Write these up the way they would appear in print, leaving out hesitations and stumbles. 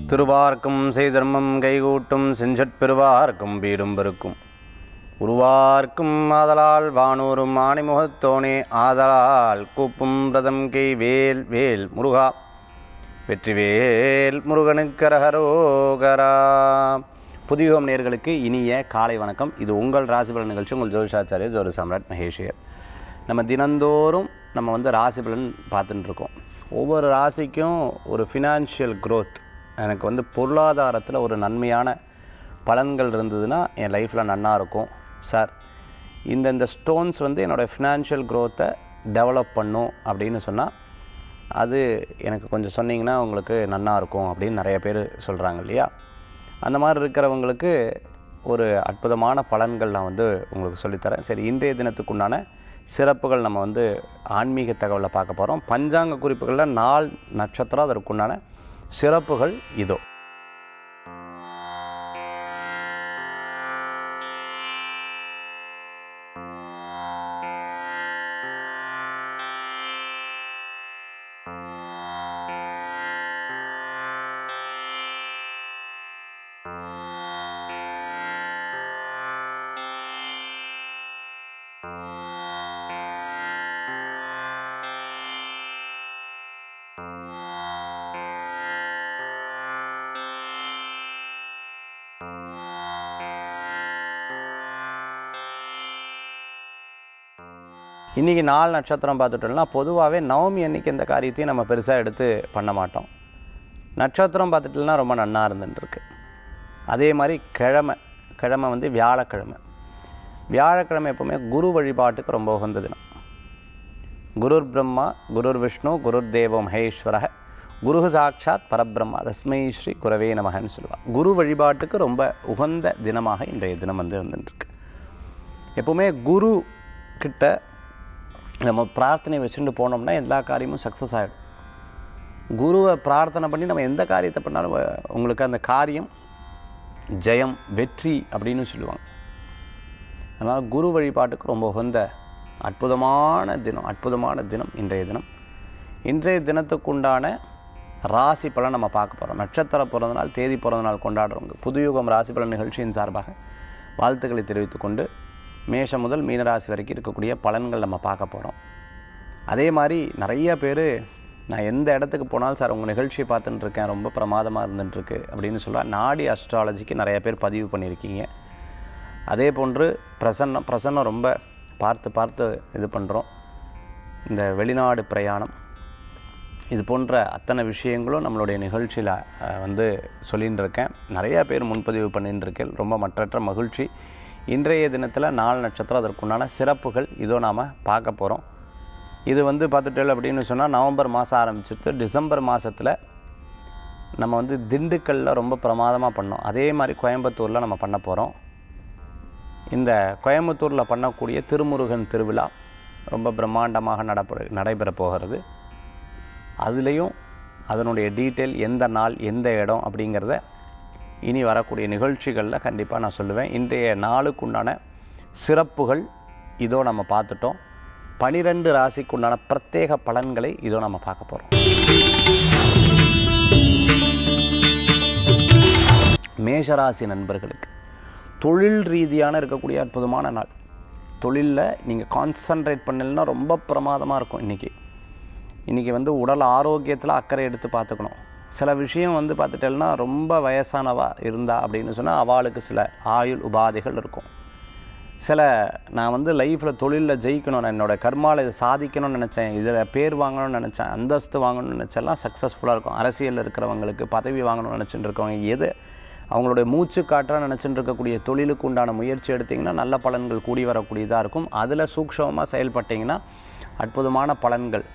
திருவார்க்கும் செய்தர்மம் கைகூட்டும் செஞ்சற்பெருவார்க்கும் வீடும் பெருக்கும் உருவார்க்கும் ஆதலால் வானூரும் ஆணிமுகத்தோனே ஆதலால் கூப்பும் பிரதம் கை வேல் வேல் முருகா வெற்றிவேல் முருகனுக்கரகரோகரா. புதியுகம் நேயர்களுக்கு இனிய காலை வணக்கம். இது உங்கள் ராசிபலன் நிகழ்ச்சி. உங்கள் ஜோதிஷாச்சாரிய ஜோதி சாம்ராட் மகேஷியர். நம்ம தினந்தோறும் ராசிபலன் பார்த்துட்டு இருக்கோம். ஒவ்வொரு ராசிக்கும் ஒரு ஃபினான்ஷியல் க்ரோத், எனக்கு பொருளாதாரத்தில் ஒரு நன்மையான பலன்கள் இருந்ததுன்னா என் லைஃப்பில் நன்னா இருக்கும் சார். இந்த ஸ்டோன்ஸ் என்னோடய ஃபினான்ஷியல் க்ரோத்தை டெவலப் பண்ணும் அப்படின்னு சொன்னால் அது எனக்கு கொஞ்சம் சொன்னீங்கன்னா உங்களுக்கு நன்னா இருக்கும் அப்படின்னு நிறைய பேர் சொல்கிறாங்க இல்லையா. அந்த மாதிரி இருக்கிறவங்களுக்கு ஒரு அற்புதமான பலன்கள் நான் உங்களுக்கு சொல்லித்தரேன். சரி, இன்றைய தினத்துக்குண்டான சிறப்புகள் நம்ம ஆன்மீக தகவலை பார்க்க போகிறோம். பஞ்சாங்க குறிப்புகளில் நாள் நட்சத்திரம் அதற்குண்டான சிறப்புகள் இதோ. இன்றைக்கி நாலு நட்சத்திரம் பார்த்துட்டோம்னா, பொதுவாகவே நவமி அன்றைக்கி இந்த காரியத்தையும் நம்ம பெருசாக எடுத்து பண்ண மாட்டோம். நட்சத்திரம் பார்த்துட்டோம்னா ரொம்ப நன்னா இருந்துருக்கு. அதே மாதிரி கிழமை வியாழக்கிழமை எப்போவுமே குரு வழிபாட்டுக்கு ரொம்ப உகந்த தினம். குருர் பிரம்மா குருர் விஷ்ணு குருர் தேவோ மகேஸ்வர குரு சாட்சாத் பரபிரம்மா தஸ்மை ஸ்ரீ குரவே நமகன்னு சொல்லுவாள். குரு வழிபாட்டுக்கு ரொம்ப உகந்த தினமாக இன்றைய தினம் இருந்துருக்கு. எப்போவுமே குரு கிட்ட நம்ம பிரார்த்தனை வச்சுட்டு போனோம்னா எல்லா காரியமும் சக்ஸஸ் ஆகிடும். குருவை பிரார்த்தனை பண்ணி நம்ம எந்த காரியத்தை பண்ணாலும் உங்களுக்கு அந்த காரியம் ஜெயம் வெற்றி அப்படின்னு சொல்லுவாங்க. அதனால் குரு வழிபாட்டுக்கு ரொம்ப உகந்த அற்புதமான தினம் இன்றைய தினம். இன்றைய தினத்துக்குண்டான ராசி பலன் நம்ம பார்க்க போகிறோம். நட்சத்திர பிறந்தநாள் தேதி பிறந்தநாள் கொண்டாடுறவங்க புதுயுகம் ராசி பலன் நிகழ்ச்சியின் சார்பாக வாழ்த்துக்களை தெரிவித்துக்கொண்டு மேஷம் முதல் மீனராசி வரைக்கும் இருக்கக்கூடிய பலன்கள் நம்ம பார்க்க போகிறோம். அதே மாதிரி நிறைய பேர் நான் எந்த இடத்துக்கு போனாலும் சார் உங்கள் நிகழ்ச்சியை பார்த்துட்டுருக்கேன், ரொம்ப பிரமாதமாக இருந்துட்டுருக்கு அப்படின்னு சொல்லுவாள். நாடி அஸ்ட்ராலஜிக்கு நிறைய பேர் பதிவு பண்ணியிருக்கீங்க. அதே போன்று பிரசன்னம் ரொம்ப பார்த்து இது பண்ணுறோம். இந்த வெளிநாடு பிரயாணம் இது போன்ற அத்தனை விஷயங்களும் நம்மளுடைய நிகழ்ச்சியில் சொல்லின்னு இருக்கேன். நிறையா பேர் முன்பதிவு பண்ணின்னு இருக்கேன். ரொம்ப மற்றற்ற மகிழ்ச்சி. இன்றைய தினத்தில் நாலு நட்சத்திரம் அதற்குண்டான சிறப்புகள் இதோ நாம் பார்க்க போகிறோம். இது பார்த்துட்டேன் அப்படின்னு சொன்னால் நவம்பர் மாதம் ஆரம்பிச்சுட்டு டிசம்பர் மாதத்தில் நம்ம திண்டுக்கல்லில் ரொம்ப பிரமாதமாக பண்ணோம். அதே மாதிரி கோயம்புத்தூரில் நம்ம பண்ண போகிறோம். இந்த கோயம்புத்தூரில் பண்ணக்கூடிய திருமுருகன் திருவிழா ரொம்ப பிரம்மாண்டமாக நடைபெற போகிறது. அதுலேயும் அதனுடைய டீட்டெயில் எந்த நாள் எந்த இடம் அப்படிங்கிறத இனி வரக்கூடிய நிகழ்ச்சிகளில் கண்டிப்பாக நான் சொல்லுவேன். இன்றைய நாளுக்குண்டான சிறப்புகள் இதோ நம்ம பார்த்துட்டோம். 12 ராசிக்குண்டான பிரத்யேக பலன்களை இதோ நம்ம பார்க்க போகிறோம். மேஷராசி நண்பர்களுக்கு தொழில் ரீதியான இருக்கக்கூடிய அற்புதமான நாள். தொழிலில் நீங்கள் கான்சன்ட்ரேட் பண்ணலைன்னா ரொம்ப பிரமாதமாக இருக்கும். இன்றைக்கி உடல் ஆரோக்கியத்தில் அக்கறை எடுத்து பார்த்துக்கணும். சில விஷயம் பார்த்துட்டேன்னா ரொம்ப வயசானவா இருந்தா அப்படின்னு சொன்னால் அவளுக்கு சில ஆயுள் உபாதைகள் இருக்கும். நான் லைஃப்பில் தொழிலில் ஜெயிக்கணும், நான் என்னோடய கர்மாவில் இதை சாதிக்கணும்னு நினச்சேன், இதில் பேர் வாங்கணும்னு நினச்சேன், அந்தஸ்து வாங்கணும்னு நினச்செல்லாம் சக்ஸஸ்ஃபுல்லாக இருக்கும். அரசியலில் இருக்கிறவங்களுக்கு பதவி வாங்கணும்னு நினச்சிட்டு இருக்கவங்க எது அவங்களுடைய மூச்சு காற்றாக நினச்சிட்டு இருக்கக்கூடிய தொழிலுக்கு உண்டான முயற்சி எடுத்திங்கன்னா நல்ல பலன்கள் கூடி வரக்கூடியதாக இருக்கும். அதில் சூக்ஷமமாக செயல்பட்டிங்கன்னா அற்புதமான பலன்கள்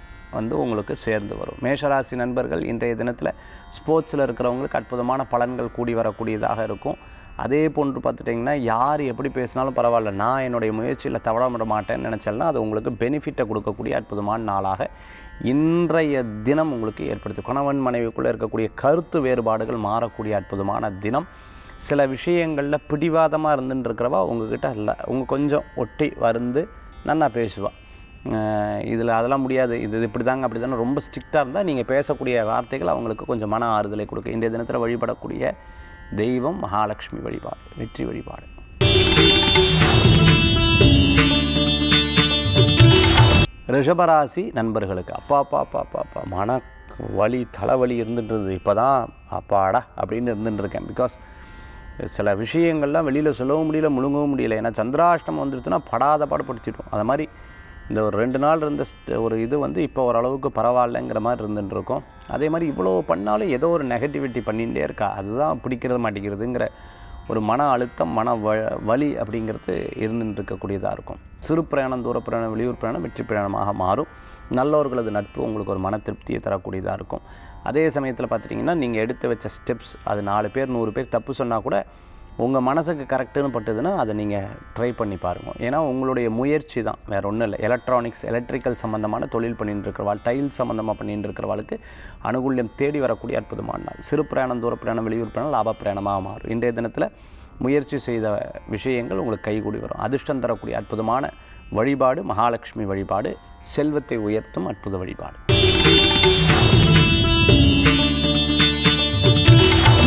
உங்களுக்கு சேர்ந்து வரும். மேஷராசி நண்பர்கள் இன்றைய தினத்தில் ஸ்போர்ட்ஸில் இருக்கிறவங்களுக்கு அற்புதமான பலன்கள் கூடி வரக்கூடியதாக இருக்கும். அதே போன்று பார்த்துட்டிங்கன்னா யார் எப்படி பேசினாலும் பரவாயில்ல, நான் என்னுடைய முயற்சியில் தவற விட மாட்டேன்னு நினச்சேன்னா அது உங்களுக்கு பெனிஃபிட்டை கொடுக்கக்கூடிய அற்புதமான நாளாக இன்றைய தினம் உங்களுக்கு ஏற்படுத்தும். கணவன் மனைவிக்குள்ளே இருக்கக்கூடிய கருத்து வேறுபாடுகள் மாறக்கூடிய அற்புதமான தினம். சில விஷயங்களில் பிடிவாதமாக இருந்துட்டு இருக்கிறவா உங்ககிட்ட இல்லை, கொஞ்சம் ஒட்டி வந்து நல்லா பேசுவாள். இதில் அதெல்லாம் முடியாது, இது இப்படி தாங்க அப்படி தானே ரொம்ப ஸ்ட்ரிக்டாக இருந்தால் நீங்கள் பேசக்கூடிய வார்த்தைகள் அவங்களுக்கு கொஞ்சம் மன ஆறுதலை கொடுக்கும். இன்றைய தினத்தில் வழிபடக்கூடிய தெய்வம் மகாலட்சுமி வழிபாடு, வெற்றி வழிபாடு. ரிஷபராசி நண்பர்களுக்கு அப்பா மன வலி தலைவலி இருந்துட்டுருது, இப்போ தான் அப்பாடா அப்படின்னு இருந்துட்டுருக்கேன். பிகாஸ் சில விஷயங்கள்லாம் வெளியில் சொல்லவும் முடியல, முழுங்கவும் முடியல. ஏன்னா சந்திராஷ்டமம் வந்துடுச்சுன்னா படாத பாடுபடுத்திட்டோம். அது மாதிரி இந்த ஒரு 2 நாள் இருந்த ஒரு இது வந்து இப்போ ஓரளவுக்கு பரவாயில்லைங்கிற மாதிரி இருந்துட்டுருக்கோம். அதே மாதிரி இவ்வளோ பண்ணாலும் ஏதோ ஒரு நெகட்டிவிட்டி பண்ணிகிட்டே இருக்கா, அதுதான் பிடிக்கிறது மாட்டேங்கிறதுங்கிற ஒரு மன அழுத்தம், மன வலி அப்படிங்கிறது இருந்துட்டு இருக்கக்கூடியதாக இருக்கும். சிறு பிரயாணம், தூர பிரயாணம், வெளியூர் பிரயாணம் வெற்றி பிரயாணமாக மாறும். நல்லவர்களது நட்பு உங்களுக்கு ஒரு மன திருப்தியை தரக்கூடியதாக இருக்கும். அதே சமயத்தில் பார்த்துட்டிங்கன்னா நீங்கள் எடுத்து வச்ச ஸ்டெப்ஸ் அது 4 பேர் 100 பேர் தப்பு சொன்னால் கூட உங்கள் மனசுக்கு கரெக்டுன்னு பட்டுதுன்னா அதை நீங்கள் ட்ரை பண்ணி பாருங்கள். ஏன்னா உங்களுடைய முயற்சி தான், வேறு ஒன்றும் இல்லை. எலக்ட்ரானிக்ஸ், எலக்ட்ரிக்கல் சம்மந்தமான தொழில் பண்ணிட்டு இருக்கிறவாள், டைல் சம்மந்தமாக பண்ணிட்டு இருக்கிறவாளுக்கு அனுகூல்யம் தேடி வரக்கூடிய அற்புதமான நாள். சிறு பிரயாணம், தூர பிரயாணம், வெளியூர் பிரயாணம் லாப பிரயாணமாக மாறும். இன்றைய தினத்தில் முயற்சி செய்த விஷயங்கள் உங்களுக்கு கைகூடி வரும். அதிர்ஷ்டம் தரக்கூடிய அற்புதமான வழிபாடு மகாலட்சுமி வழிபாடு, செல்வத்தை உயர்த்தும் அற்புத வழிபாடு.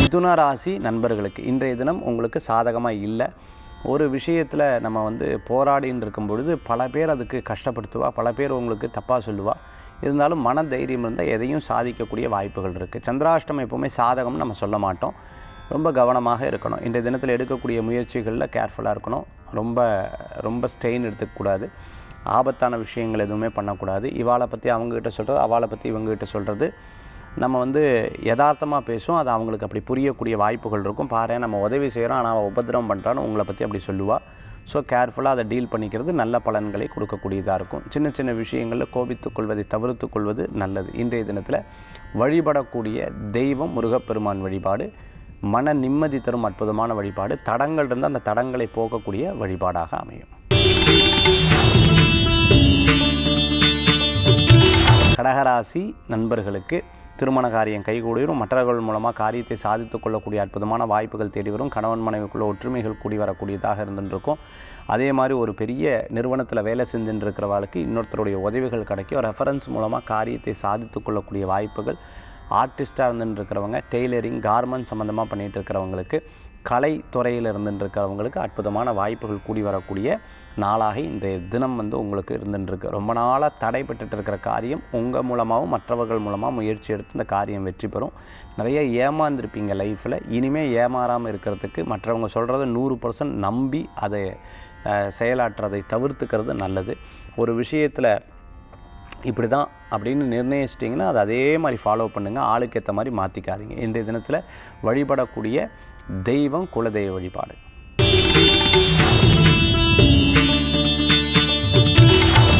மிதுன ராசி நண்பர்களுக்கு இன்றைய தினம் உங்களுக்கு சாதகமாக இல்லை. ஒரு விஷயத்தில் நம்ம வந்து போராடின்னு இருக்கும் பொழுது பல பேர் அதுக்கு கஷ்டப்படுத்துவா, பல பேர் உங்களுக்கு தப்பாக சொல்லுவா. இருந்தாலும் மன தைரியம் இருந்தால் எதையும் சாதிக்கக்கூடிய வாய்ப்புகள் இருக்குது. சந்திராஷ்டமம் எப்போவுமே சாதகம்னு நம்ம சொல்ல மாட்டோம். ரொம்ப கவனமாக இருக்கணும். இன்றைய தினத்தில் எடுக்கக்கூடிய முயற்சிகளில் கேர்ஃபுல்லாக இருக்கணும். ரொம்ப ஸ்ட்ரெயின் எடுத்துக்கக்கூடாது. ஆபத்தான விஷயங்கள் எதுவுமே பண்ணக்கூடாது. இவாளை பற்றி அவங்ககிட்ட சொல்கிறது, அவளை பற்றி இவங்ககிட்ட சொல்கிறது, நம்ம வந்து யதார்த்தமாக பேசுவோம். அது அவங்களுக்கு அப்படி புரியக்கூடிய வாய்ப்புகள் இருக்கும். பாரு நம்ம உதவி செய்கிறோம் ஆனால் அவள் உபத்திரவம் பண்ணுறான்னு உங்களை பற்றி அப்படி சொல்லுவாள். ஸோ கேர்ஃபுல்லாக அதை டீல் பண்ணிக்கிறது நல்ல பலன்களை கொடுக்கக்கூடியதாக இருக்கும். சின்ன சின்ன விஷயங்களில் கோபித்துக் கொள்வதை தவிர்த்து கொள்வது நல்லது. இன்றைய தினத்தில் வழிபடக்கூடிய தெய்வம் முருகப்பெருமான் வழிபாடு மன நிம்மதி தரும் அற்புதமான வழிபாடு. தடங்கள் இருந்தால் அந்த தடங்களை போக்கக்கூடிய வழிபாடாக அமையும். கடகராசி நண்பர்களுக்கு திருமண காரியம் கைகூடியும், மற்றவர்கள் மூலமாக காரியத்தை சாதித்து கொள்ளக்கூடிய அற்புதமான வாய்ப்புகள் தேடி வரும். கணவன் மனைவிக்குள்ள ஒற்றுமைகள் கூடி வரக்கூடியதாக இருந்துருக்கும். அதே மாதிரி ஒரு பெரிய நிறுவனத்தில் வேலை செஞ்சுட்டு இருக்கிறவர்களுக்கு இன்னொருத்தருடைய உதவிகள் கிடைக்கும். ரெஃபரன்ஸ் மூலமாக காரியத்தை சாதித்து கொள்ளக்கூடிய வாய்ப்புகள். ஆர்டிஸ்ட்டாக இருந்துட்டு இருக்கிறவங்க, டெய்லரிங், கார்மெண்ட் சம்மந்தமாக பண்ணிகிட்டு இருக்கிறவங்களுக்கு, கலை துறையில் இருந்துட்டு இருக்கிறவங்களுக்கு அற்புதமான வாய்ப்புகள் கூடி வரக்கூடிய நாளாக இன்றைய தினம் வந்து உங்களுக்கு இருந்துருக்கு. ரொம்ப நாளாக தடைப்பட்டு இருக்கிற காரியம் உங்கள் மூலமாகவும் மற்றவர்கள் மூலமாக முயற்சி எடுத்து இந்த காரியம் வெற்றி பெறும். நிறைய ஏமாந்துருப்பீங்க லைஃப்பில். இனிமேல் ஏமாறாமல் இருக்கிறதுக்கு மற்றவங்க சொல்கிறத 100% நம்பி அதை செயலாற்றுறதை தவிர்த்துக்கிறது நல்லது. ஒரு விஷயத்தில் இப்படி தான் அப்படின்னு நிர்ணயிச்சிட்டிங்கன்னா அதை அதே மாதிரி ஃபாலோ பண்ணுங்கள். ஆளுக்கு ஏற்ற மாதிரி மாற்றிக்காதீங்க. இன்றைய தினத்தில் வழிபடக்கூடிய தெய்வம் குலதெய்வ வழிபாடு.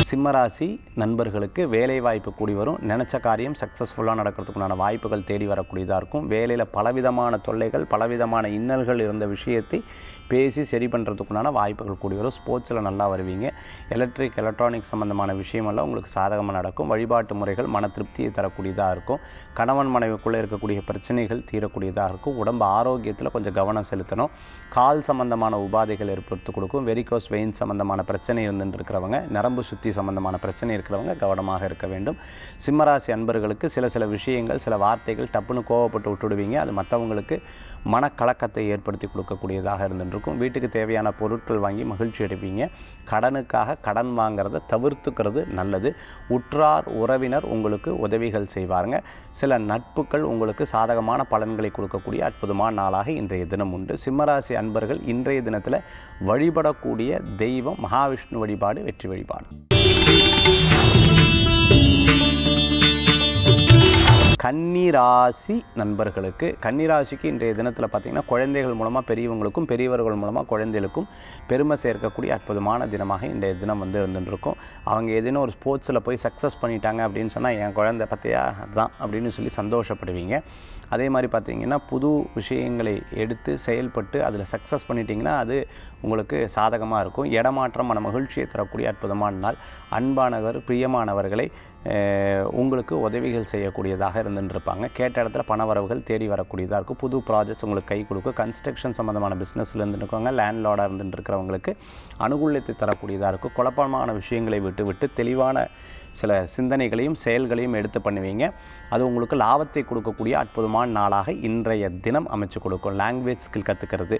சிம்மராசி நண்பர்களுக்கு வேலை வாய்ப்பு கூடி வரும். நினச்ச காரியம் சக்ஸஸ்ஃபுல்லாக நடக்கிறதுக்குண்டான வாய்ப்புகள் தேடி வரக்கூடியதாக இருக்கும். வேலையில் பலவிதமான தொல்லைகள், பலவிதமான இன்னல்கள் இருந்த விஷயத்தை பேசி சரி பண்ணுறதுக்குண்டான வாய்ப்புகள் கூடி வரும். ஸ்போர்ட்ஸில் நல்லா வருவீங்க. எலக்ட்ரானிக்ஸ் சம்மந்தமான விஷயமெல்லாம் உங்களுக்கு சாதகமாக நடக்கும். வழிபாட்டு முறைகள் மன திருப்தியை தரக்கூடியதாக இருக்கும். கணவன் மனைவிக்குள்ளே இருக்கக்கூடிய பிரச்சனைகள் தீரக்கூடியதாக இருக்கும். உடம்பு ஆரோக்கியத்தில் கொஞ்சம் கவனம் செலுத்தணும். கால் சம்மந்தமான உபாதைகள் ஏற்படுத்தி கொடுக்கும். வெரிகோஸ் வெயின் சம்மந்தமான பிரச்சனை இருந்துட்டு இருக்கிறவங்க, நரம்பு சுத்தி சம்மந்தமான பிரச்சனை இருக்கிறவங்க கவனமாக இருக்க வேண்டும். சிம்மராசி அன்பர்களுக்கு சில விஷயங்கள், சில வார்த்தைகள் டப்புன்னு கோவப்பட்டு விட்டுடுவீங்க. அது மற்றவங்களுக்கு மனக்கலக்கத்தை ஏற்படுத்தி கொடுக்கக்கூடியதாக இருந்துருக்கும். வீட்டுக்கு தேவையான பொருட்கள் வாங்கி மகிழ்ச்சி அடைப்பீங்க. கடனுக்காக கடன் வாங்கிறத தவிர்த்துக்கிறது நல்லது. உற்றார் உறவினர் உங்களுக்கு உதவிகள் செய்வாருங்க. சில நட்புகள் உங்களுக்கு சாதகமான பலன்களை கொடுக்கக்கூடிய அற்புதமான நாளாக இன்றைய தினம் உண்டு. சிம்மராசி அன்பர்கள் இன்றைய தினத்தில் வழிபடக்கூடிய தெய்வம் மகாவிஷ்ணு வழிபாடு வெற்றி வழிபாடு. கன்னிராசி நண்பர்களுக்கு, கன்னிராசிக்கு இன்றைய தினத்தில் பார்த்திங்கன்னா குழந்தைகள் மூலமாக பெரியவங்களுக்கும், பெரியவர்கள் மூலமாக குழந்தைகளுக்கும் பெருமை சேர்க்கக்கூடிய அற்புதமான தினமாக இன்றைய தினம் வந்து இருந்துருக்கும். அவங்க ஏதேனும் ஒரு ஸ்போர்ட்ஸில் போய் சக்ஸஸ் பண்ணிட்டாங்க அப்படின்னு சொன்னால் என் குழந்தை பற்றியா அதுதான் அப்படின்னு சொல்லி சந்தோஷப்படுவீங்க. அதே மாதிரி பார்த்திங்கன்னா புது விஷயங்களை எடுத்து செயல்பட்டு அதில் சக்ஸஸ் பண்ணிட்டீங்கன்னா அது உங்களுக்கு சாதகமாக இருக்கும். இடமாற்றம் மன மகிழ்ச்சியை தரக்கூடிய அற்புதமான நாள். அன்பானவர் பிரியமானவர்களை உங்களுக்கு உதவிகள் செய்யக்கூடியதாக இருந்துருப்பாங்க. கேட்ட இடத்துல பண வரவுகள் தேடி வரக்கூடியதாக இருக்கும். புது ப்ராஜெக்ட்ஸ் உங்களுக்கு கை கொடுக்கும். கன்ஸ்ட்ரக்ஷன் சம்மந்தமான பிஸ்னஸில் இருந்துருக்கவங்க, லேண்ட்லார்டாக இருந்துருக்கிறவங்களுக்கு அனுகூலத்தை தரக்கூடியதாக இருக்கும். குழப்பமான விஷயங்களை விட்டு தெளிவான சில சிந்தனைகளையும் செயல்களையும் எடுத்து பண்ணுவீங்க. அது உங்களுக்கு லாபத்தை கொடுக்கக்கூடிய அற்புதமான நாளாக இன்றைய தினம் அமைச்சு கொடுக்கும். லாங்குவேஜ் ஸ்கில் கற்றுக்கிறது,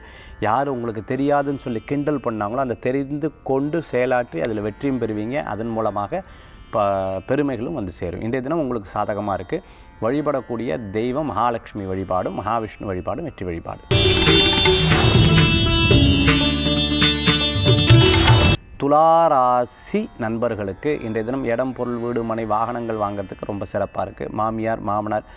யார் உங்களுக்கு தெரியாதுன்னு சொல்லி கிண்டல் பண்ணாங்களோ அந்த தெரிந்து கொண்டு செயலாற்றி அதில் வெற்றியும் பெறுவீங்க. அதன் மூலமாக பெருமைகளும் வந்து சேரும். இன்றைய தினம் உங்களுக்கு சாதகமாக இருக்குது. வழிபடக்கூடிய தெய்வம் மகாலட்சுமி வழிபாடும், மகாவிஷ்ணு வழிபாடும் வெற்றி வழிபாடு. துளாராசி நண்பர்களுக்கு இன்றைய தினம் இடம், பொருள், வீடு, மனை, வாகனங்கள் வாங்கிறதுக்கு ரொம்ப சிறப்பாக இருக்குது. மாமியார், மாமனார்,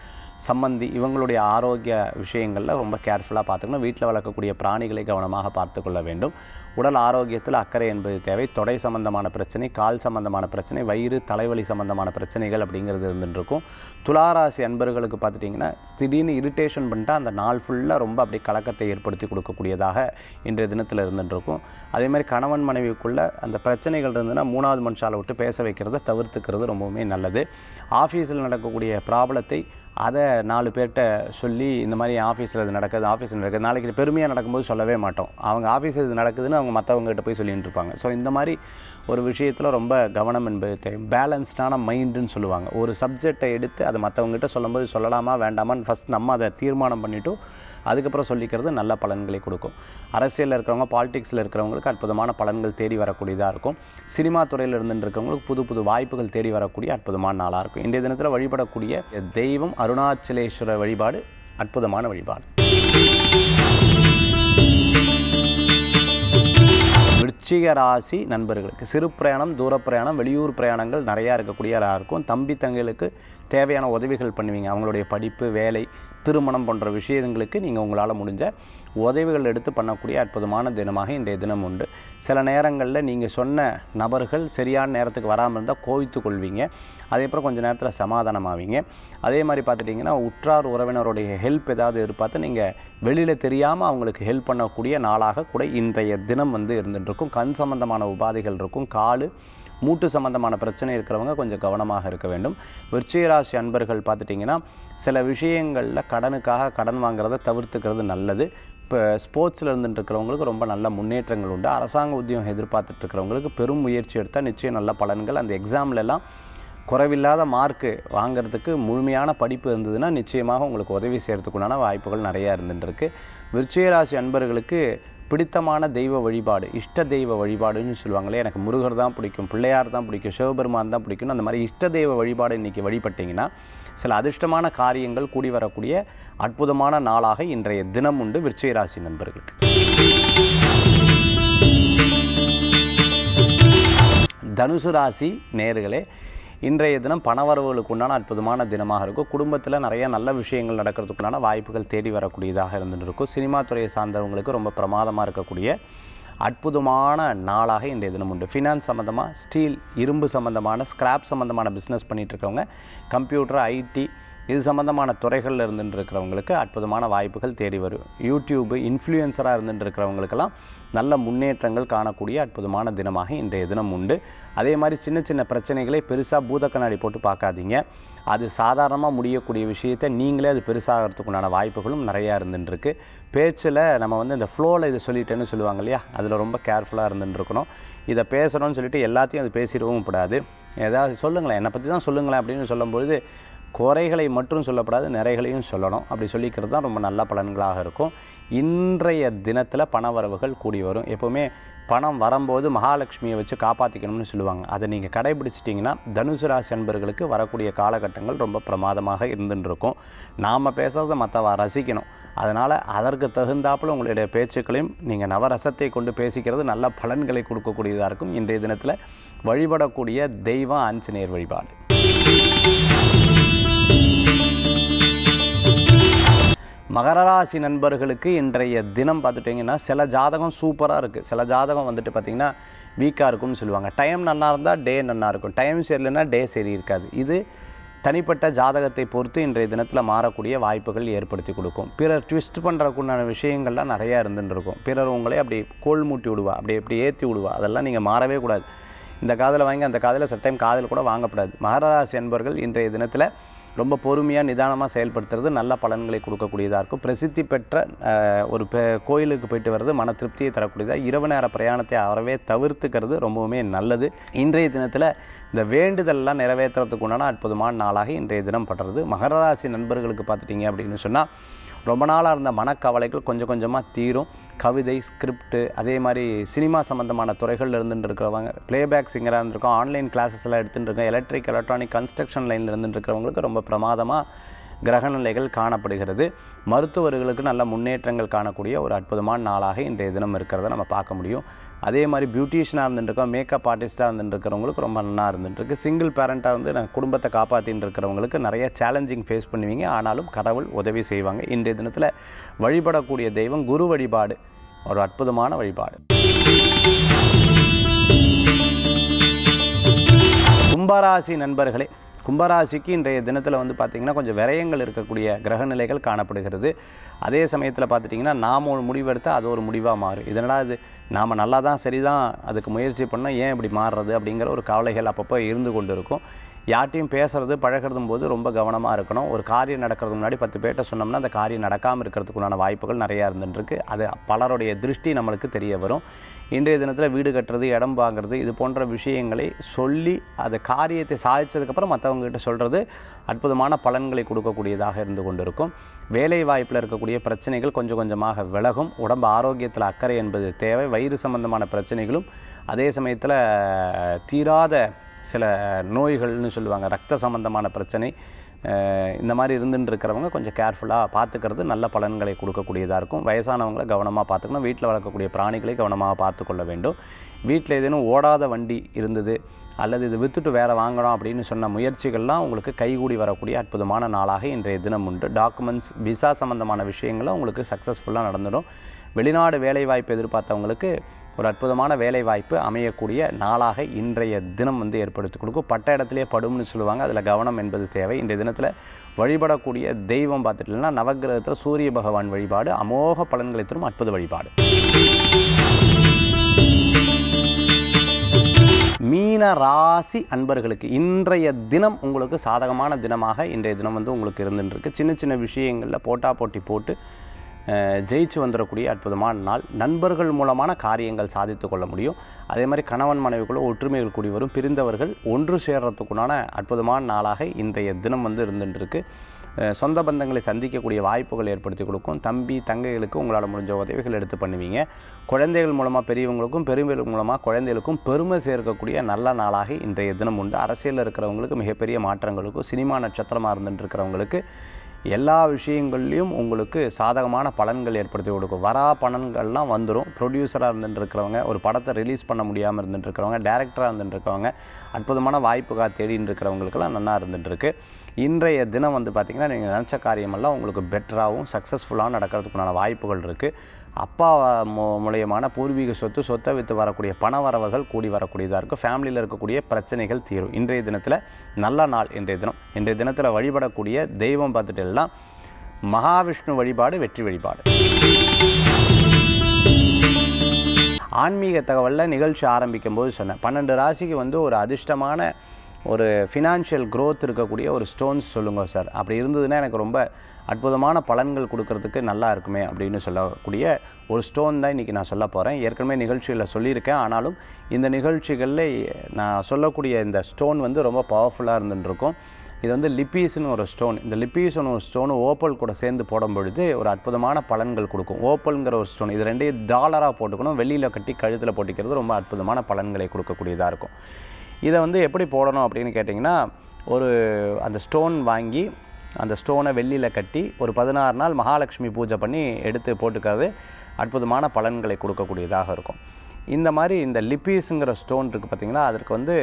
சம்பந்தி இவங்களுடைய ஆரோக்கிய விஷயங்களில் ரொம்ப கேர்ஃபுல்லாக பார்த்துக்கணும். வீட்டில் வளர்க்கக்கூடிய பிராணிகளை கவனமாக பார்த்து கொள்ள வேண்டும். உடல் ஆரோக்கியத்தில் அக்கறை என்பது தேவை. தொடை சம்பந்தமான பிரச்சனை, கால் சம்பந்தமான பிரச்சனை, வயிறு, தலைவலி சம்பந்தமான பிரச்சனைகள் அப்படிங்கிறது இருந்துருக்கும். துளாராசி அன்பர்களுக்கு பார்த்துட்டிங்கன்னா திடீர்னு இரிட்டேஷன் பண்ணிட்டா அந்த நாள் ஃபுல்லாக ரொம்ப அப்படி கலக்கத்தை ஏற்படுத்தி கொடுக்கக்கூடியதாக இன்றைய தினத்தில் இருந்துருக்கும். அதே மாதிரி கணவன் மனைவிக்குள்ளே அந்த பிரச்சனைகள் இருந்ததுன்னா 3வது மனுஷாலை விட்டு பேச வைக்கிறத தவிர்த்துக்கிறது ரொம்பவுமே நல்லது. ஆஃபீஸில் நடக்கக்கூடிய ப்ராப்ளத்தை அதை 4 பேர்கிட்ட சொல்லி இந்த மாதிரி ஆஃபீஸில் இது நடக்குது, நாளைக்கு பெருமையாக நடக்கும்போது சொல்லவே மாட்டோம். அவங்க ஆஃபீஸில் இது நடக்குதுன்னு அவங்க மற்றவங்ககிட்ட போய் சொல்லிகிட்டு இருப்பாங்க. ஸோ இந்த மாதிரி ஒரு விஷயத்தில் ரொம்ப கவனம் என்பது தேவை. பேலன்ஸ்டான மைண்டுன்னு சொல்லுவாங்க. ஒரு சப்ஜெக்டை எடுத்து அதை மற்றவங்ககிட்ட சொல்லும்போது சொல்லலாமா வேண்டாமான்னு ஃபஸ்ட் நம்ம அதை தீர்மானம் பண்ணிவிட்டு அதுக்கப்புறம் சொல்லிக்கிறது நல்ல பலன்களை கொடுக்கும். அரசியலில் இருக்கிறவங்க, பாலிடிக்ஸில் இருக்கிறவங்களுக்கு அற்புதமான பலன்கள் தேடி வரக்கூடியதாக இருக்கும். சினிமா துறையில் இருந்துருக்கவங்களுக்கு புது புது வாய்ப்புகள் தேடி வரக்கூடிய அற்புதமான நாளாக இருக்கும். இன்றைய தினத்தில் வழிபடக்கூடிய தெய்வம் அருணாச்சலேஸ்வரர் வழிபாடு அற்புதமான வழிபாடு. விருச்சிக ராசி நண்பர்களுக்கு சிறு பிரயாணம், தூர பிரயாணம், வெளியூர் பிரயாணங்கள் நிறையா இருக்கக்கூடியதாக இருக்கும். தம்பி தங்களுக்கு தேவையான உதவிகள் பண்ணுவீங்க. அவங்களுடைய படிப்பு, வேலை, திருமணம் போன்ற விஷயங்களுக்கு நீங்கள் உங்களால் முடிஞ்ச உதவிகள் எடுத்து பண்ணக்கூடிய அற்புதமான தினமாக இன்றைய தினம் உண்டு. சில நேரங்களில் நீங்கள் சொன்ன நபர்கள் சரியான நேரத்துக்கு வராமல் இருந்தால் கோவித்து கொள்வீங்க. அதேபோல் கொஞ்சம் நேரத்தில் சமாதானமாவீங்க. அதே மாதிரி பார்த்துட்டிங்கன்னா உற்றார் உறவினருடைய ஹெல்ப் ஏதாவது எதிர்பார்த்து நீங்கள் வெளியில் தெரியாமல் அவங்களுக்கு ஹெல்ப் பண்ணக்கூடிய நாளாக கூட இன்றைய தினம் வந்து இருந்துகிட்ருக்கும். கண் சம்பந்தமான உபாதைகள் இருக்கும். காலு, மூட்டு சம்பந்தமான பிரச்சனை இருக்கிறவங்க கொஞ்சம் கவனமாக இருக்க வேண்டும். விருச்சிக ராசி அன்பர்கள் பார்த்துட்டிங்கன்னா சில விஷயங்களில் கடனுக்காக கடன் வாங்குறதை தவிர்த்துக்கிறது நல்லது. இப்போ ஸ்போர்ட்ஸில் இருந்துட்டுருக்கிறவங்களுக்கு ரொம்ப நல்ல முன்னேற்றங்கள் உண்டு. அரசாங்க உத்தியோகம் எதிர்பார்த்துட்ருக்கிறவங்களுக்கு பெரும் முயற்சி எடுத்தால் நிச்சயம் நல்ல பலன்கள். அந்த எக்ஸாம்லலாம் குறைவில்லாத மார்க்கு வாங்கிறதுக்கு முழுமையான படிப்பு இருந்ததுன்னா நிச்சயமாக உங்களுக்கு உதவி செய்கிறதுக்குண்டான வாய்ப்புகள் நிறையா இருந்துட்டுருக்கு. விருச்சிக ராசி அன்பர்களுக்கு பிடித்தமான தெய்வ வழிபாடு, இஷ்ட தெய்வ வழிபாடுன்னு சொல்லுவாங்களே, எனக்கு முருகர் தான் பிடிக்கும், பிள்ளையார் தான் பிடிக்கும், சிவபெருமான் தான் பிடிக்கும், அந்த மாதிரி இஷ்ட தெய்வ வழிபாடு இன்றைக்கி வழிபட்டிங்கன்னா சில அதிர்ஷ்டமான காரியங்கள் கூடி வரக்கூடிய அற்புதமான நாளாக இன்றைய தினம் உண்டு விருச்சிக ராசி நண்பர்களுக்கு. தனுசு ராசி நேயர்களே, இன்றைய தினம் பணவரவுகளுக்கு உண்டான அற்புதமான தினமாக இருக்கும். குடும்பத்தில் நிறைய நல்ல விஷயங்கள் நடக்கிறதுக்குண்டான வாய்ப்புகள் தேடி வரக்கூடியதாக இருந்துட்டு இருக்கும். சினிமா துறையை சார்ந்தவங்களுக்கு ரொம்ப பிரமாதமாக இருக்கக்கூடிய அற்புதமான நாளாக இன்றைய தினம் உண்டு. ஃபினான்ஸ் சம்மந்தமாக, ஸ்டீல், இரும்பு சம்மந்தமான, ஸ்கிராப் சம்மந்தமான பிஸ்னஸ் பண்ணிகிட்ருக்கவங்க, கம்ப்யூட்டர், ஐடி இது சம்மந்தமான துறைகளில் இருந்துட்டு இருக்கிறவங்களுக்கு அற்புதமான வாய்ப்புகள் தேடி வரும். யூடியூப்பு இன்ஃப்ளூயன்சராக இருந்துட்டு இருக்கிறவங்களுக்கெல்லாம் நல்ல முன்னேற்றங்கள் காணக்கூடிய அற்புதமான தினமாக இன்றைய தினம் உண்டு. அதே மாதிரி சின்ன சின்ன பிரச்சனைகளை பெருசாக பூத கண்ணாடி போட்டு பார்க்காதீங்க. அது சாதாரணமாக முடியக்கூடிய விஷயத்தை நீங்களே அது பெருசாகிறதுக்குண்டான வாய்ப்புகளும் நிறையா இருந்துட்டுருக்கு. பேச்சில் நம்ம வந்து இந்த ஃப்ளோவில் இதை சொல்லிட்டேன்னு சொல்லுவாங்க இல்லையா, அதில் ரொம்ப கேர்ஃபுல்லாக இருந்துட்டுருக்கணும். இதை பேசணும்னு சொல்லிட்டு எல்லாத்தையும் அது பேசிடவும் கூடாது. ஏதாவது சொல்லுங்களேன், என்னை பற்றி தான் சொல்லுங்களேன் அப்படின்னு சொல்லும்பொழுது குறைகளை மட்டும் சொல்லப்படாது, நிறைகளையும் சொல்லணும். அப்படி சொல்லிக்கிறது தான் ரொம்ப நல்ல பலன்களாக இருக்கும். இன்றைய தினத்தில் பண வரவுகள் கூடி வரும். எப்போவுமே பணம் வரும்போது மகாலட்சுமியை வச்சு காப்பாற்றிக்கணும்னு சொல்லுவாங்க. அதை நீங்கள் கடைபிடிச்சிட்டிங்கன்னா தனுசு ராசி அன்பர்களுக்கு வரக்கூடிய காலகட்டங்கள் ரொம்ப பிரமாதமாக இருந்துருக்கும். நாம் பேசுகிறத மற்றவ ரசிக்கணும். அதனால் அதற்கு தகுந்தாப்பில் உங்களுடைய பேச்சுக்களையும் நீங்கள் நவரசத்தை கொண்டு பேசிக்கிறது நல்ல பலன்களை கொடுக்கக்கூடியதாக இருக்கும். இன்றைய தினத்தில் வழிபடக்கூடிய தெய்வம் ஆஞ்சநேயர் வழிபாடு. மகர ராசி நண்பர்களுக்கு இன்றைய தினம் பார்த்துட்டிங்கன்னா சில ஜாதகம் சூப்பராக இருக்குது, சில ஜாதகம் வந்துட்டு பார்த்திங்கன்னா வீக்காக இருக்கும்னு சொல்லுவாங்க. டைம் நல்லா இருந்தால் டே நல்லா இருக்கும், டைம் சரியில்லைன்னா டே சரி இருக்காது. இது தனிப்பட்ட ஜாதகத்தை பொறுத்து இன்றைய தினத்தில் மாறக்கூடிய வாய்ப்புகள் ஏற்படுத்தி கொடுக்கும். பிறர் ட்விஸ்ட் பண்ணுறக்குண்டான விஷயங்கள்லாம் நிறையா இருந்துட்டு இருக்கும். பிறர் உங்களே அப்படி கோல் மூட்டி விடுவா, அப்படி ஏற்றி விடுவா, அதெல்லாம் நீங்கள் மாறவே கூடாது. இந்த காதில் வாங்கி அந்த காதில் சில டைம் காதில் கூட வாங்கப்படாது. மகர ராசி அன்பர்கள் இன்றைய தினத்தில் ரொம்ப பொறுமையாக நிதானமாக செயல்படுத்துறது நல்ல பலன்களை கொடுக்கக்கூடியதாக இருக்கும். பிரசித்தி பெற்ற ஒரு கோயிலுக்கு போயிட்டு வர்றது மன திருப்தியை தரக்கூடியதாக. இரவு நேர பிரயாணத்தை அறவே தவிர்த்துக்கிறது ரொம்பவுமே நல்லது. இன்றைய தினத்தில் இந்த வேண்டுதல்லாம் நிறைவேற்றுறதுக்கு உண்டான அற்புதமான நாளாக இன்றைய தினம் படுறது. மகர ராசி நண்பர்களுக்கு பார்த்துட்டிங்க அப்படின்னு சொன்னால் ரொம்ப நாளாக இருந்த மனக்கவலைகள் கொஞ்சம் கொஞ்சமாக தீரும். கவிதை, ஸ்கிரிப்டு, அதே மாதிரி சினிமா சம்மந்தமான துறைகளில் இருந்துட்டு இருக்கிறவங்க, ப்ளேபேக் சிங்கராக இருந்திருக்கோம், ஆன்லைன் கிளாஸஸ் எல்லாம் எடுத்துகிட்டு இருக்கோம், எலக்ட்ரிக் எலக்ட்ரானிக் கன்ஸ்ட்ரக்ஷன் லைனில் இருந்துட்டு இருக்கிறவங்களுக்கு ரொம்ப பிரமாதமாக கிரகநிலைகள் காணப்படுகிறது. மருத்துவர்களுக்கு நல்ல முன்னேற்றங்கள் காணக்கூடிய ஒரு அற்புதமான நாளாக இன்றைய தினம் இருக்கிறத நம்ம பார்க்க முடியும். அதே மாதிரி பியூட்டிஷியனாக இருந்துட்டுருக்கோம், மேக்கப் ஆர்டிஸ்ட்டாக இருந்துட்டுருக்கிறவங்களுக்கு ரொம்ப நல்லா இருந்துட்டுருக்கு. சிங்கிள் பேரண்ட்டாக இருந்து நான் குடும்பத்தை காப்பாற்றின்னு இருக்கிறவங்களுக்கு நிறைய சேலஞ்சிங் ஃபேஸ் பண்ணுவீங்க. ஆனாலும் கடவுள் உதவி செய்வாங்க. இன்றைய தினத்தில் வழிபடக்கூடிய தெய்வம் குரு வழிபாடு ஒரு அற்புதமான வழிபாடு. கும்பராசி நண்பர்களே, கும்பராசிக்கு இன்றைய தினத்தில் வந்து பார்த்திங்கன்னா கொஞ்சம் விரயங்கள் இருக்கக்கூடிய கிரகநிலைகள் காணப்படுகிறது. அதே சமயத்தில் பார்த்துட்டிங்கன்னா நாம் ஒரு முடிவெடுத்தால் அது ஒரு முடிவாக மாறும். இதனால் அது நாம் நல்லா தான் சரிதான் அதுக்கு முயற்சி பண்ணால் ஏன் இப்படி மாறுறது அப்படிங்கிற ஒரு கவலைகள் அப்பப்போ இருந்து கொண்டு இருக்கும். யார்ட்டையும் பேசுகிறது பழகிறதும் போது ரொம்ப கவனமாக இருக்கணும். ஒரு காரியம் நடக்கிறதுக்கு முன்னாடி 10 பேர்கிட்ட சொன்னோம்னா அந்த காரியம் நடக்காமல் இருக்கிறதுக்குண்டான வாய்ப்புகள் நிறையா இருந்துருக்கு. அது பலருடைய திருஷ்டி நம்மளுக்கு தெரிய வரும். இன்றைய தினத்தில் வீடு கட்டுறது, இடம் வாங்குறது, இது போன்ற விஷயங்களை சொல்லி அது காரியத்தை சாதித்ததுக்கப்புறம் மற்றவங்ககிட்ட சொல்கிறது அற்புதமான பலன்களை கொடுக்கக்கூடியதாக இருந்து கொண்டிருக்கும். வேலை வாய்ப்பில் இருக்கக்கூடிய பிரச்சனைகள் கொஞ்சம் கொஞ்சமாக விலகும். உடம்பு ஆரோக்கியத்தில் அக்கறை என்பது தேவை. வயிறு சம்பந்தமான பிரச்சனைகளும், அதே சமயத்தில் தீராத சில நோய்கள்னு சொல்லுவாங்க, ரத்த சம்பந்தமான பிரச்சனை, இந்த மாதிரி இருந்துட்டு இருக்கிறவங்க கொஞ்சம் கேர்ஃபுல்லாக பார்த்துக்கிறது நல்ல பலன்களை கொடுக்கக்கூடியதாக இருக்கும். வயசானவங்களை கவனமாக பார்த்துக்கணும். வீட்டில் வளர்க்கக்கூடிய பிராணிகளை கவனமாக பார்த்துக்கொள்ள வேண்டும். வீட்டில் ஏதேனும் ஓடாத வண்டி இருந்தது அல்லது இது விற்றுட்டு வேறு வாங்கணும் அப்படின்னு சொன்ன முயற்சிகள்லாம் உங்களுக்கு கைகூடி வரக்கூடிய அற்புதமான நாளாக இன்றைய தினம் உண்டு. டாக்குமெண்ட்ஸ், விசா சம்பந்தமான விஷயங்களும் உங்களுக்கு சக்ஸஸ்ஃபுல்லாக நடந்துடும். வெளிநாடு வேலைவாய்ப்பு எதிர்பார்த்தவங்களுக்கு ஒரு அற்புதமான வேலை வாய்ப்பு அமையக்கூடிய நாளாக இன்றைய தினம் வந்து ஏற்படுத்தி கொடுக்கும். பட்ட இடத்துலையே படும்னு சொல்லுவாங்க, அதில் கவனம் என்பது தேவை. இன்றைய தினத்தில் வழிபடக்கூடிய தெய்வம் பார்த்துட்டிங்கன்னா நவக்கிரகத்தில் சூரிய பகவான் வழிபாடு அமோக பலன்களை தரும் அற்புத வழிபாடு. மீன ராசி அன்பர்களுக்கு இன்றைய தினம் உங்களுக்கு சாதகமான தினமாக இன்றைய தினம் வந்து உங்களுக்கு இருந்துருக்கு. சின்ன சின்ன விஷயங்களில் போட்டி போட்டு ஜெயிச்சு வந்துடக்கூடிய அற்புதமான நாள். நண்பர்கள் மூலமான காரியங்கள் சாதித்து கொள்ள முடியும். அதே மாதிரி கணவன் மனைவிக்குள்ள ஒற்றுமைகள் கூடி வரும். பிரிந்தவர்கள் ஒன்று சேர்றதுக்குண்டான அற்புதமான நாளாக இன்றைய தினம் வந்து இருந்துருக்கு. சொந்த பந்தங்களை சந்திக்கக்கூடிய வாய்ப்புகள் ஏற்படுத்தி கொடுக்கும். தம்பி தங்கைகளுக்கு உங்களால் முடிஞ்ச உதவிகள் எடுத்து பண்ணுவீங்க. குழந்தைகள் மூலமாக பெரியவங்களுக்கும், பெரியவர்கள் மூலமாக குழந்தைகளுக்கும் பெருமை சேர்க்கக்கூடிய நல்ல நாளாக இன்றைய தினம் உண்டு. அரசியலில் இருக்கிறவங்களுக்கு மிகப்பெரிய மாற்றங்களுக்கும், சினிமா நட்சத்திரமாக இருந்துட்டு இருக்கிறவங்களுக்கு எல்லா விஷயங்கள்லையும் உங்களுக்கு சாதகமான பலன்கள் ஏற்படுத்தி கொடுக்கும். வரா பலன்கள்லாம் வந்துடும். ப்ரொடியூசராக இருந்துட்டுருக்கிறவங்க, ஒரு படத்தை ரிலீஸ் பண்ண முடியாமல் இருந்துட்டுருக்கிறவங்க, டேரக்டராக இருந்துட்டுருக்கிறவங்க, அற்புதமான வாய்ப்புக்காக தேடின்னு இருக்கிறவங்களுக்கெல்லாம் நல்லா இருந்துகிட்ருக்கு. இன்றைய தினம் வந்து பார்த்திங்கன்னா நீங்கள் நினச்ச காரியமெல்லாம் உங்களுக்கு பெட்டராகவும் சக்ஸஸ்ஃபுல்லாக நடக்கிறதுக்குண்டான வாய்ப்புகள் இருக்குது. அப்பா மூலியமான பூர்வீக சொத்தை விற்று வரக்கூடிய பண வரவுகள் கூடி வரக்கூடியதாக இருக்குது. ஃபேமிலியில் இருக்கக்கூடிய பிரச்சனைகள் தீரும். இன்றைய தினத்தில் நல்ல நாள். இன்றைய தினத்தில் வழிபடக்கூடிய தெய்வம் பார்த்துட்டுனா மகாவிஷ்ணு வழிபாடு வெற்றி வழிபாடு. ஆன்மீக தகவலில் நிகழ்ச்சி ஆரம்பிக்கும் போது சொன்னேன் 12 ராசிக்கு வந்து ஒரு அதிர்ஷ்டமான ஒரு ஃபினான்ஷியல் க்ரோத் இருக்கக்கூடிய ஒரு ஸ்டோன்ஸ் சொல்லுங்கள் சார். அப்படி இருந்ததுன்னா எனக்கு ரொம்ப அற்புதமான பலன்கள் கொடுக்கறதுக்கு நல்லா இருக்குமே அப்படின்னு சொல்லக்கூடிய ஒரு ஸ்டோன் தான் இன்றைக்கி நான் சொல்ல போகிறேன். ஏற்கனவே நிகழ்ச்சியில் சொல்லியிருக்கேன். ஆனாலும் இந்த நிகழ்ச்சிகளில் நான் சொல்லக்கூடிய இந்த ஸ்டோன் வந்து ரொம்ப பவர்ஃபுல்லாக இருந்துருக்கும். இது வந்து லிப்பீஸ்னு ஒரு ஸ்டோன். இந்த லிப்பீஸ்னு ஒரு ஸ்டோனு ஓப்பல் கூட சேர்ந்து போடும் பொழுது ஒரு அற்புதமான பலன்கள் கொடுக்கும். ஓப்பல்ங்கிற ஒரு ஸ்டோன், இது ரெண்டையும் டாலராக போட்டுக்கணும். வெளியில் கட்டி கழுத்தில் போட்டுக்கிறது ரொம்ப அற்புதமான பலன்களை கொடுக்கக்கூடியதாக இருக்கும். இதை வந்து எப்படி போடணும் அப்படின்னு கேட்டிங்கன்னா, அந்த ஸ்டோன் வாங்கி அந்த ஸ்டோனை வெள்ளியில் கட்டி ஒரு 16 நாள் மகாலட்சுமி பூஜை பண்ணி எடுத்து போட்டுக்கிறது அற்புதமான பலன்களை கொடுக்கக்கூடியதாக இருக்கும். இந்த மாதிரி இந்த லிப்பீஸுங்கிற ஸ்டோன் இருக்குது பார்த்திங்களா, அதற்கு வந்து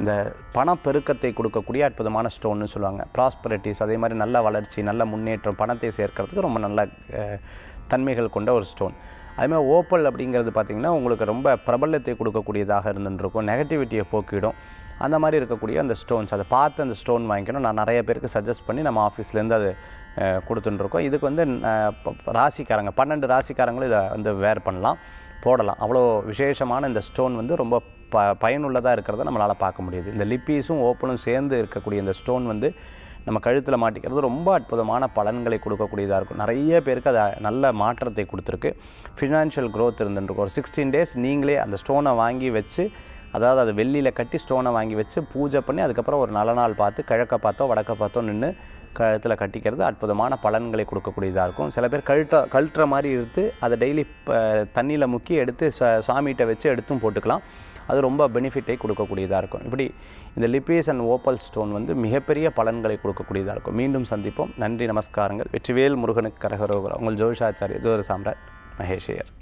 இந்த பணப்பெருக்கத்தை கொடுக்கக்கூடிய அற்புதமான ஸ்டோன்னு சொல்லுவாங்க. ப்ராஸ்பரிட்டிஸ், அதே மாதிரி நல்ல வளர்ச்சி, நல்ல முன்னேற்றம், பணத்தை சேர்க்கறதுக்கு ரொம்ப நல்ல தன்மைகள் கொண்ட ஒரு ஸ்டோன். அதுமாதிரி ஓப்பல் அப்படிங்கிறது பார்த்திங்கன்னா உங்களுக்கு ரொம்ப பிரபலத்தை கொடுக்கக்கூடியதாக இருந்துருக்கும். நெகட்டிவிட்டியை போக்கிடும். அந்த மாதிரி இருக்கக்கூடிய அந்த ஸ்டோன்ஸ், அதை பார்த்து அந்த ஸ்டோன் வாங்கிக்கணும். நான் நிறைய பேருக்கு சஜஸ்ட் பண்ணி நம்ம ஆஃபீஸ்லேருந்து அது கொடுத்துட்டுருக்கோம். இதுக்கு வந்து ராசிக்காரங்க 12 ராசிக்காரங்களும் இதை வந்து வேர் பண்ணலாம், போடலாம். அவ்வளோ விசேஷமான இந்த ஸ்டோன் வந்து ரொம்ப பயனுள்ளதாக இருக்கிறத நம்மளால் பார்க்க முடியுது. இந்த லிப்பீஸும் ஓப்பனும் சேர்ந்து இருக்கக்கூடிய இந்த ஸ்டோன் வந்து நம்ம கழுத்தில் மாட்டிக்கிறது ரொம்ப அற்புதமான பலன்களை கொடுக்கக்கூடியதாக இருக்கும். நிறைய பேருக்கு அது நல்ல மாற்றத்தை கொடுத்துருக்கு. ஃபினான்ஷியல் க்ரோத் இருந்துருக்கு. ஒரு 16 டேஸ் நீங்களே அந்த ஸ்டோனை வாங்கி வச்சு, அதாவது அது வெள்ளியில் கட்டி ஸ்டோனை வாங்கி வச்சு பூஜை பண்ணி அதுக்கப்புறம் ஒரு நல்ல நாள் பார்த்து கிழக்க பார்த்தோ வடக்க பார்த்தோ நின்று கழுத்தில் கட்டிக்கிறது அற்புதமான பலன்களை கொடுக்கக்கூடியதாக இருக்கும். சில பேர் கழட்டுற மாதிரி இருந்து அதை டெய்லி தண்ணியில் முக்கி எடுத்து சாமிகிட்ட வச்சு எடுத்தும் போட்டுக்கலாம். அது ரொம்ப பெனிஃபிட்டை கொடுக்கக்கூடியதாக இருக்கும். இப்படி இந்த லிப்பீஸ் அண்ட் ஓப்பல் ஸ்டோன் வந்து மிகப்பெரிய பலன்களை கொடுக்கக்கூடியதாக இருக்கும். மீண்டும் சந்திப்போம். நன்றி, நமஸ்காரங்கள். வெற்றிவேல் முருகனுக்கு கரகரோகரா. உங்கள் ஜோதிஷாச்சாரிய ஜோதிட சாம்ராட் மகேஷ் ஐயர்.